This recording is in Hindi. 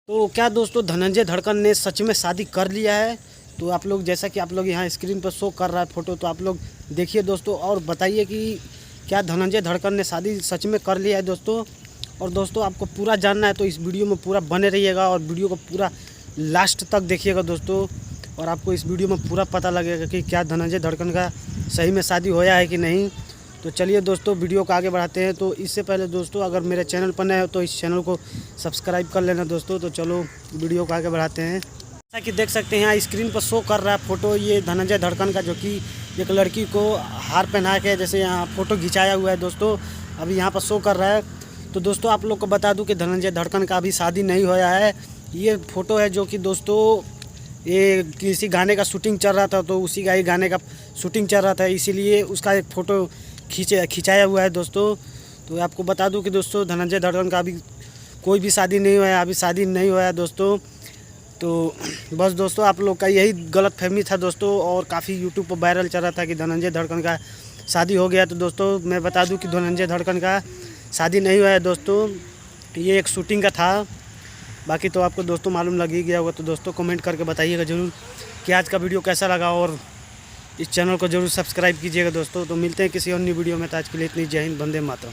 तो क्या दोस्तों, धनंजय धड़कन ने सच में शादी कर लिया है। तो आप लोग, जैसा कि आप लोग यहाँ स्क्रीन पर शो कर रहा है फोटो, तो आप लोग देखिए दोस्तों और बताइए कि क्या धनंजय धड़कन ने शादी सच में कर लिया है दोस्तों। और दोस्तों, आपको पूरा जानना है तो इस वीडियो में पूरा बने रहिएगा और वीडियो को पूरा लास्ट तक देखिएगा दोस्तों। और आपको इस वीडियो में पूरा पता लगेगा कि क्या धनंजय धड़कन का सही में शादी होया है कि नहीं। तो चलिए दोस्तों, वीडियो को आगे बढ़ाते हैं। तो इससे पहले दोस्तों, अगर मेरे चैनल पर नए हो तो इस चैनल को सब्सक्राइब कर लेना दोस्तों। तो चलो वीडियो को आगे बढ़ाते हैं। जैसा कि देख सकते हैं यहाँ स्क्रीन पर शो कर रहा है फोटो, ये धनंजय धड़कन का, जो कि एक लड़की को हार पहना के जैसे यहाँ फ़ोटो खिंचाया हुआ है दोस्तों, अभी यहाँ पर शो कर रहा है। तो दोस्तों, आप लोग को बता दूं कि धनंजय धड़कन का अभी शादी नहीं होया है। ये फ़ोटो है जो कि दोस्तों, ये किसी गाने का शूटिंग चल रहा था, तो उसी का ही गाने का शूटिंग चल रहा था, इसीलिए उसका एक फ़ोटो खिंचाया हुआ है दोस्तों। तो आपको बता दूं कि दोस्तों, धनंजय धड़कन का अभी कोई भी शादी नहीं हुआ है, अभी शादी नहीं हुआ है दोस्तों। तो बस दोस्तों, आप लोग का यही गलतफहमी था दोस्तों, और काफ़ी यूट्यूब पर वायरल चल रहा था कि धनंजय धड़कन का शादी हो गया। तो दोस्तों, मैं बता दूं कि धनंजय धड़कन का शादी नहीं हुआ है दोस्तों, ये एक शूटिंग का था। बाकी तो आपको दोस्तों मालूम लग ही गया होगा। तो दोस्तों, कमेंट करके बताइएगा ज़रूर कि आज का वीडियो कैसा लगा, और इस चैनल को ज़रूर सब्सक्राइब कीजिएगा दोस्तों। तो मिलते हैं किसी अन्य वीडियो में। तो आज के लिए इतनी। जय हिंद, वंदे मातरम।